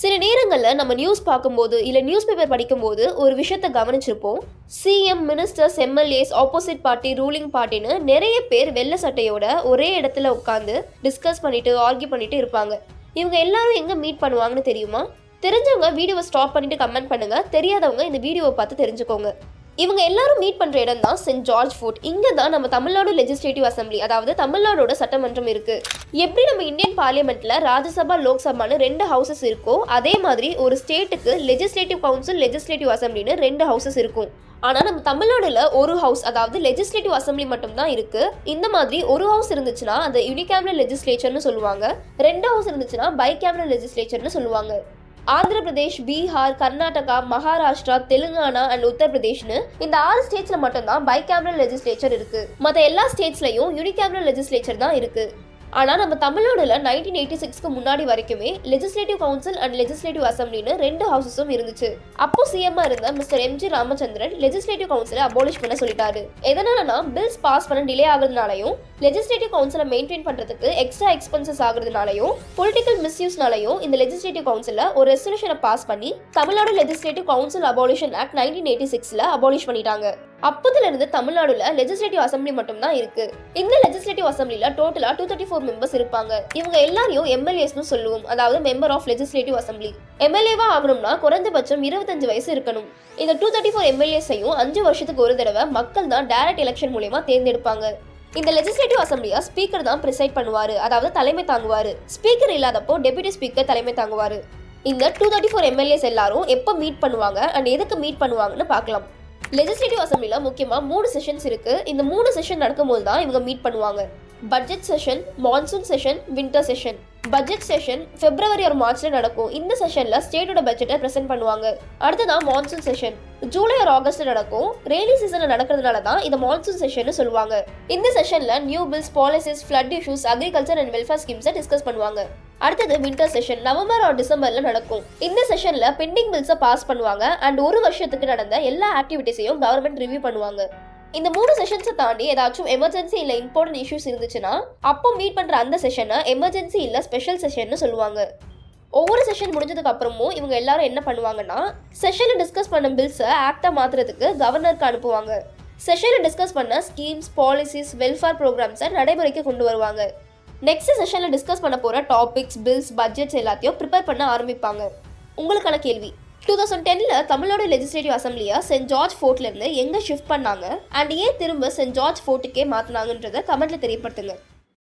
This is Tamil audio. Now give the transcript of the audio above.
சில நேரங்களில் நம்ம நியூஸ் பார்க்கும்போது இல்லை நியூஸ் பேப்பர் படிக்கும்போது ஒரு விஷயத்தை கவனிச்சிருப்போம். CM, ministers, MLAs, opposite party, ruling பார்ட்டின்னு நிறைய பேர் வெள்ளை சட்டையோட ஒரே இடத்துல உட்காந்து டிஸ்கஸ் பண்ணிட்டு ஆர்கியூ பண்ணிட்டு இருப்பாங்க. இவங்க எல்லாரும் எங்கே மீட் பண்ணுவாங்கன்னு தெரியுமா? தெரிஞ்சவங்க வீடியோவை ஸ்டாப் பண்ணிட்டு கமெண்ட் பண்ணுங்க. தெரியாதவங்க இந்த வீடியோவை பார்த்து தெரிஞ்சுக்கோங்க. இவங்க எல்லாரும் மீட் பண்ணுற இடம் தான் சென்ட் ஜார்ஜ் ஃபோர்ட். இங்கே தான் நம்ம தமிழ்நாடு லெஜிஸ்லேட்டிவ் அசம்பிளி, அதாவது தமிழ்நாடோட சட்டமன்றம் இருக்குது. எப்படி நம்ம இந்தியன் பார்லிமெண்ட்டில் ராஜ்யசபா, லோக்சபான்னு 2 ஹவுசஸ் இருக்கோ, அதே மாதிரி ஒரு ஸ்டேட்டுக்கு லெஜிஸ்லேட்டிவ் கவுன்சில், லெஜிஸ்லேட்டிவ் அசம்பிளின்னு 2 ஹவுசஸ் இருக்கும். ஆனால் நம்ம தமிழ்நாடுல ஒரு ஹவுஸ், அதாவது லெஜிஸ்லேட்டிவ் அசம்பிளி மட்டும் தான் இருக்குது. இந்த மாதிரி ஒரு ஹவுஸ் இருந்துச்சுன்னா அதை யூனிகேமரல் லெஜிஸ்லேச்சர்னு சொல்லுவாங்க. 2 ஹவுஸ் இருந்துச்சுன்னா பைகேமரல் லெஜிஸ்லேச்சர்னு சொல்லுவாங்க. ஆந்திர பிரதேஷ், பீகார், கர்நாடகா, மகாராஷ்டிரா, தெலுங்கானா அண்ட் உத்தரப்பிரதேஷ்னு இந்த 6 ஸ்டேட்ஸ்ல மட்டும்தான் பைகேமரல் லெஜிஸ்லேச்சர் இருக்கு. மற்ற எல்லா ஸ்டேட்ஸ்லயும் யூனிகேமரல் லெஜிஸ்லேச்சர் தான் இருக்கு. ஆனால் நம்ம தமிழ்நாடுல 1986க்கு முன்னாடி வரைக்குமே லெஜிஸ்லேட்டிவ் கவுன்சில் அண்ட் லெஜிஸ்லேட்டிவ் அசம்பிளின்னு 2 ஹவுசஸும் இருந்துச்சு. அப்போ சிஎம்மா இருந்த mister MG Ramachandran legislative கவுன்சிலை abolish பண்ண சொல்லிட்டாரு. எதனாலனா பில்ஸ் பாஸ் பண்ண டிலே ஆகுறதுனாலையும், லெஜிஸ்லேட்டிவ் கவுன்சிலை மெயின்டைன் பண்றதுக்கு எக்ஸ்ட்ரா எக்ஸ்பென்சஸ் ஆகுறதுனாலையும், பொலிட்டிக்கல் மிஸ்யூஸ்னாலையும் இந்த லெஜிஸ்லேட்டிவ் கவுன்சில ஒரு ரெசல்யூஷனை பாஸ் பண்ணி Tamil Nadu legislative council abolition act 1986ல abolish பண்ணிட்டாங்க. அப்போதுல இருந்து தமிழ்நாடுல லெஜிஸ்லேட்டிவ் அசம்பிளி மட்டும் தான் இருக்கு. இந்த லெஜிஸ்லேட்டிவ் அசம்பிளில டோட்டலா 234 மெம்பர்ஸ் இருப்பாங்க. இவங்க எல்லாரையும் எம்எல்ஏஸ்னு சொல்லுவோம், அதாவது மெம்பர் ஆஃப் லெஜிஸ்லேட்டிவ் அசம்பிளி. எம்எல்ஏவா ஆகணும்னா குறைந்தபட்சம் 25 வயசு இருக்கணும். இந்த 234 எம்எல்ஏஸையும் 5 வருஷத்துக்கு ஒரு தடவை மக்கள் தான் டைரக்ட் எலெக்ஷன் மூலமா தேர்ந்தெடுப்பாங்க. இந்த லெஜிஸ்லேட்டிவ் அசம்பிளியா ஸ்பீக்கர் தான் ப்ரிசைட் பண்ணுவாரு, அதாவது தலைமை தாங்குவாரு. ஸ்பீக்கர் இல்லாதப்போ டெபுட்டி ஸ்பீக்கர் தலைமை தாங்குவாரு. இந்த 234 எம்எல்ஏஸ் எல்லாரும் எப்போ மீட் பண்ணுவாங்க அண்ட் எதுக்கு மீட் பண்ணுவாங்கன்னு பார்க்கலாம். லெஜிஸ்லேட்டிவ் அசம்பிளில முக்கியமா 3 செஷன்ஸ் இருக்கு. இந்த 3 செஷன் நடக்கும்போது தான் இவங்க மீட் பண்ணுவாங்க. Budget session, monsoon session, winter session. Budget session February ஒரு மார்ச்ல நடக்கும். இந்த செஷன்ல ஸ்டேட்டோட பட்ஜெட்டை பிரசென்ட் பண்ணுவாங்க. அடுத்ததான் மான்சூன் செஷன் ஜூலை ஒரு ஆகஸ்ட்ல நடக்கும். ரெய்னி சீசன்ல நடக்கிறதுனால தான் இந்த மான்சூன் செஷன் சொல்லுவாங்க. இந்த செஷன்ல new bills, policies, flood issues, agriculture and welfare ஸ்கீம்ஸை டிஸ்கஸ் பண்ணுவாங்க. அடுத்தது வின்டர் செஷன் நவம்பர் ஆர் டிசம்பர்ல நடக்கும். இந்த செஷன்ல பெண்டிங் பில்ஸை பாஸ் பண்ணுவாங்க அண்ட் ஒரு வருஷத்துக்கு நடந்த எல்லா ஆக்டிவிட்டிஸையும் கவர்மெண்ட் ரிவ்யூ பண்ணுவாங்க. இந்த 3 செஷன்ஸை தாண்டி ஏதாச்சும் எமர்ஜென்சி இல்லை இம்பார்ட்டன்ட் இஷ்யூஸ் இருந்துச்சுன்னா அப்போ மீட் பண்ற அந்த செஷனை எமர்ஜென்சி இல்லை ஸ்பெஷல் செஷன்னு சொல்லுவாங்க. ஒவ்வொரு செஷன் முடிஞ்சதுக்கு அப்புறமும் இவங்க எல்லாரும் என்ன பண்ணுவாங்கன்னா, செஷன்ல டிஸ்கஸ் பண்ண பில்ஸை ஆக்டா மாத்துறதுக்கு கவர்னருக்கு அனுப்புவாங்க. செஷன்ல டிஸ்கஸ் பண்ண ஸ்கீம்ஸ், பாலிசிஸ், வெல்ஃபேர் ப்ரோக்ராம்ஸை நடைமுறைக்கு கொண்டு வருவாங்க. நெக்ஸ்ட் செஷன்ல டிஸ்கஸ் பண்ண போற டாபிக்ஸ், பில்ஸ், பட்ஜெட்ஸ் எல்லாத்தையும் ப்ரிப்பேர் பண்ண ஆரம்பிப்பாங்க. உங்களுக்கான கேள்வி, 2010ல தமிழ்நாடு லெஜிஸ்லேட்டிவ் அசம்பிளியா சென்ட் ஜார்ஜ் ஃபோர்ட்ல இருந்து எங்க ஷிஃப்ட் பண்ணாங்க அண்ட் ஏன் திரும்ப சென்ட் ஜார்ஜ் ஃபோர்ட்டுக்கே மாத்தினாங்கன்றத கமெண்ட்ல தெரியப்படுத்துங்க.